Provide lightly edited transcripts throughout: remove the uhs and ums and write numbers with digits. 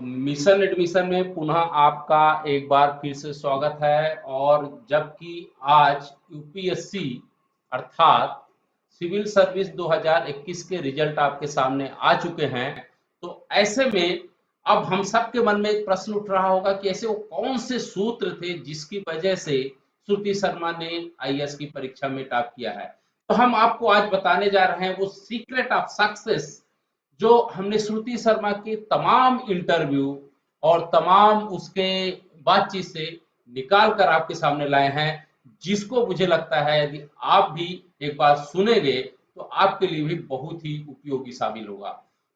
Mission admission में पुनः आपका एक बार फिर से स्वागत है। और जबकि आज यूपीएससी अर्थात सिविल सर्विस 2021 के रिजल्ट आपके सामने आ चुके हैं, तो ऐसे में अब हम सबके मन में एक प्रश्न उठ रहा होगा कि ऐसे वो कौन से सूत्र थे जिसकी वजह से श्रुति शर्मा ने आईएएस की परीक्षा में टॉप किया है। तो हम आपको आज बताने जा रहे हैं वो सीक्रेट ऑफ सक्सेस जो हमने श्रुति शर्मा के तमाम इंटरव्यू और तमाम उसके बातचीत से निकाल कर आपके सामने लाए हैं, जिसको मुझे लगता है यदि आप भी एक बार सुनेंगे तो आपके लिए भी बहुत ही उपयोगी साबित होगा।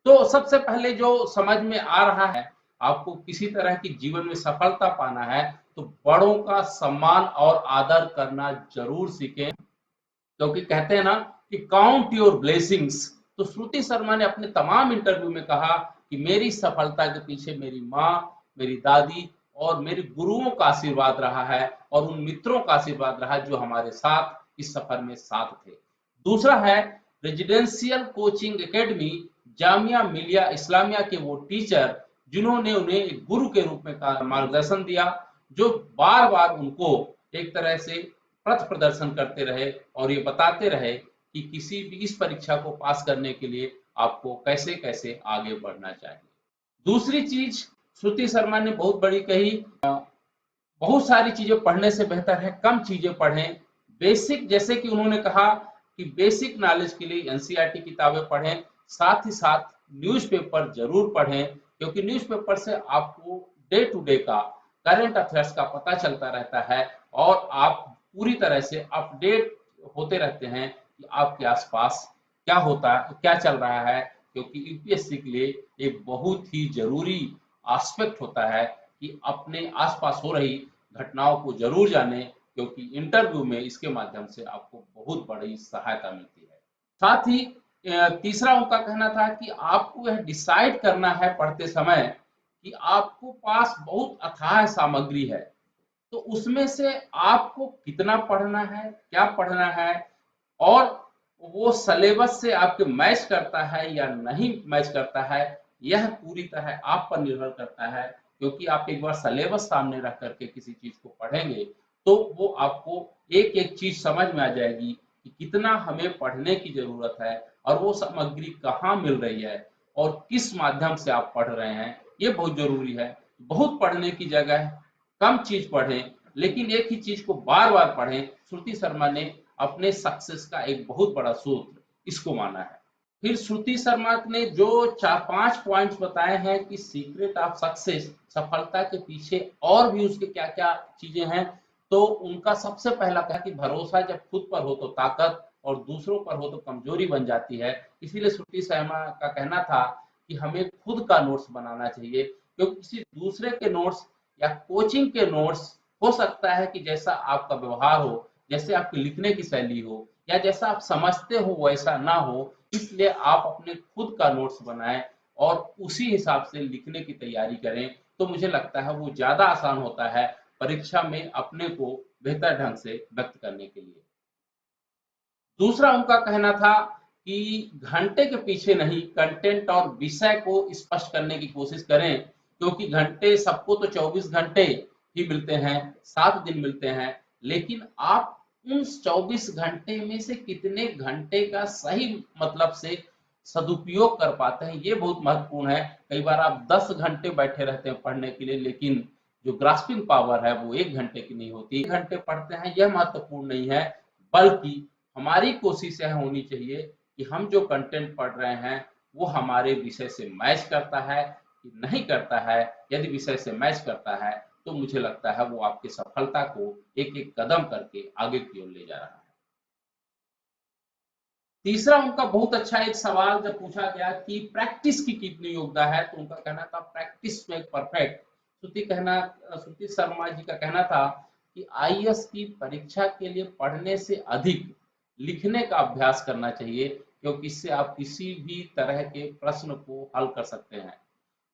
तो सबसे पहले जो समझ में आ रहा है, आपको किसी तरह की जीवन में सफलता पाना है तो बड़ों का सम्मान और आदर करना जरूर सीखें, क्योंकि कहते हैं ना कि काउंट योर ब्लेसिंग्स। तो श्रुति शर्मा ने अपने तमाम इंटरव्यू में कहा कि मेरी सफलता के पीछे मेरी माँ, मेरी दादी और मेरे गुरुओं का आशीर्वाद रहा है और उन मित्रों का आशीर्वाद रहा जो हमारे साथ इस सफर में साथ थे। दूसरा है residential coaching academy Jamia Millia Islamia के वो टीचर जिन्होंने उन्हें एक गुरु के रूप में मार्गदर्शन दिया, जो बार बार उनको एक तरह से पथ प्रदर्शन करते रहे और ये बताते रहे कि किसी भी इस परीक्षा को पास करने के लिए आपको कैसे कैसे आगे बढ़ना चाहिए। दूसरी चीज श्रुति शर्मा ने बहुत बड़ी कही, बहुत सारी चीजें पढ़ने से बेहतर है कम चीजें पढ़ें। बेसिक, जैसे कि उन्होंने कहा कि बेसिक नॉलेज के लिए एनसीईआरटी किताबें पढ़ें, साथ ही साथ न्यूज़पेपर जरूर पढ़ें, क्योंकि न्यूज़पेपर से आपको डे टू डे का करंट अफेयर्स का पता चलता रहता है और आप पूरी तरह से अपडेट होते रहते हैं कि आपके आसपास क्या होता है, क्या चल रहा है, क्योंकि यूपीएससी के लिए एक बहुत ही जरूरी एस्पेक्ट होता है कि अपने आसपास हो रही घटनाओं को जरूर जाने, क्योंकि इंटरव्यू में इसके माध्यम से आपको बहुत बड़ी सहायता मिलती है। साथ ही तीसरा उनका कहना था कि आपको यह डिसाइड करना है पढ़ते समय कि आपको पास बहुत अथाह सामग्री है, तो उसमें से आपको कितना पढ़ना है, क्या पढ़ना है, और वो सिलेबस से आपके मैच करता है या नहीं मैच करता है, यह पूरी तरह आप पर निर्भर करता है। क्योंकि आप एक बार सिलेबस सामने रख करके किसी चीज को पढ़ेंगे तो वो आपको एक एक चीज समझ में आ जाएगी कि कितना हमें पढ़ने की जरूरत है और वो सामग्री कहाँ मिल रही है और किस माध्यम से आप पढ़ रहे हैं, ये बहुत जरूरी है। बहुत पढ़ने की जगह कम चीज पढ़ें, लेकिन एक ही चीज को बार बार पढ़ें। श्रुति शर्मा ने अपने सक्सेस का एक बहुत बड़ा सूत्र इसको माना है। फिर श्रुति शर्मा ने जो 4-5 पॉइंट्स बताए हैं कि सीक्रेट ऑफ सक्सेस, सफलता के पीछे और भी उसके क्या क्या चीजें हैं, तो उनका सबसे पहला कहा कि भरोसा जब खुद पर हो तो ताकत और दूसरों पर हो तो कमजोरी बन जाती है। इसीलिए श्रुति शर्मा का कहना था कि हमें खुद का नोट्स बनाना चाहिए, क्योंकि किसी दूसरे के नोट्स या कोचिंग के नोट्स हो सकता है कि जैसा आपका व्यवहार हो, जैसे आपकी लिखने की शैली हो या जैसा आप समझते हो वैसा ना हो। इसलिए आप अपने खुद का नोट्स बनाएं और उसी हिसाब से लिखने की तैयारी करें, तो मुझे लगता है वो ज्यादा आसान होता है परीक्षा में अपने को बेहतर ढंग से व्यक्त करने के लिए। दूसरा उनका कहना था कि घंटे के पीछे नहीं, कंटेंट और विषय को स्पष्ट करने की कोशिश करें, क्योंकि घंटे सबको तो 24 घंटे ही मिलते हैं, 7 दिन मिलते हैं, लेकिन आप उन 24 घंटे में से कितने घंटे का सही मतलब से सदुपयोग कर पाते हैं, ये बहुत महत्वपूर्ण है। कई बार आप 10 घंटे बैठे रहते हैं पढ़ने के लिए, लेकिन जो ग्रास्पिंग पावर है वो 1 घंटे की नहीं होती। 1 घंटे पढ़ते हैं यह महत्वपूर्ण नहीं है, बल्कि हमारी कोशिश यह होनी चाहिए कि हम जो कंटेंट पढ़ रहे हैं वो हमारे विषय से मैच करता है कि नहीं करता है। यदि विषय से मैच करता है तो मुझे लगता है वो आपकी सफलता को एक एक कदम करके आगे की ओर ले जा रहा है। तीसरा उनका बहुत अच्छा एक सवाल जब पूछा गया कि प्रैक्टिस की कितनी योगदान है, तो उनका कहना था प्रैक्टिस मेक परफेक्ट। श्रुति शर्मा जी का कहना था कि आईएएस की परीक्षा के लिए पढ़ने से अधिक लिखने का अभ्यास करना चाहिए, क्योंकि इससे आप किसी भी तरह के प्रश्न को हल कर सकते हैं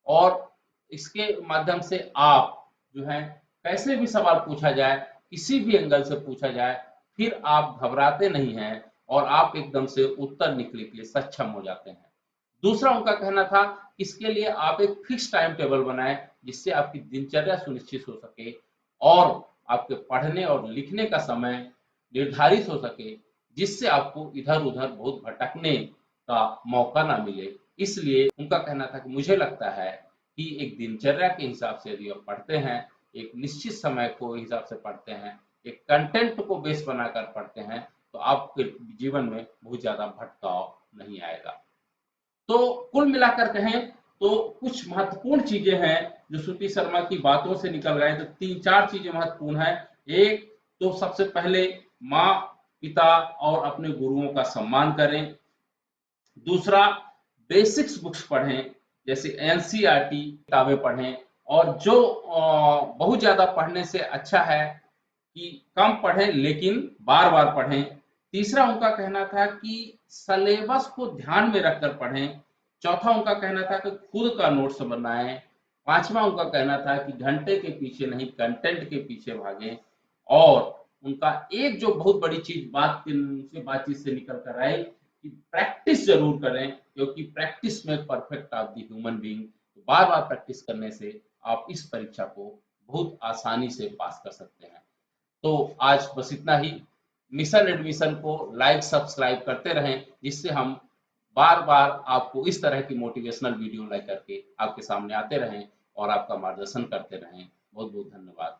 और इसके माध्यम से आप जो है कैसे भी सवाल पूछा जाए, किसी भी एंगल से पूछा जाए, फिर आप घबराते नहीं हैं और आप एकदम से उत्तर निकलने के लिए सक्षम हो जाते हैं। दूसरा उनका कहना था इसके लिए आप एक फिक्स टाइम टेबल बनाएं जिससे आपकी दिनचर्या सुनिश्चित हो सके और आपके पढ़ने और लिखने का समय निर्धारित हो सके, जिससे आपको इधर उधर बहुत भटकने का मौका ना मिले। इसलिए उनका कहना था कि मुझे लगता है कि एक दिनचर्या के हिसाब से यदि आप पढ़ते हैं, एक निश्चित समय को हिसाब से पढ़ते हैं, एक कंटेंट को बेस बनाकर पढ़ते हैं, तो आपके जीवन में बहुत ज्यादा भटकाव नहीं आएगा। तो कुल मिलाकर कहें तो कुछ महत्वपूर्ण चीजें हैं जो श्रुति शर्मा की बातों से निकल गए, तो 3-4 चीजें महत्वपूर्ण है। एक तो सबसे पहले माँ पिता और अपने गुरुओं का सम्मान करें। दूसरा, बेसिक्स बुक्स पढ़ें, जैसे एनसीईआरटी किताबें पढ़ें, और जो बहुत ज्यादा पढ़ने से अच्छा है कि कम पढ़ें लेकिन बार बार पढ़ें। तीसरा उनका कहना था कि सिलेबस को ध्यान में रखकर पढ़ें। चौथा उनका कहना था कि खुद का नोट्स बनाएं। पांचवा उनका कहना था कि घंटे के पीछे नहीं, कंटेंट के पीछे भागें। और उनका एक जो बहुत बड़ी चीज बातचीत से निकल कर आई कि प्रैक्टिस जरूर करें, क्योंकि प्रैक्टिस में perfect of the human being. Bar bar practice करने से आप इस परीक्षा को बहुत आसानी से पास कर सकते हैं। तो आज बस इतना ही। मिशन एडमिशन को लाइक सब्सक्राइब करते रहें, जिससे हम बार बार आपको इस तरह की मोटिवेशनल वीडियो लेकर के आपके सामने आते रहें और आपका मार्गदर्शन करते रहें। बहुत बहुत धन्यवाद।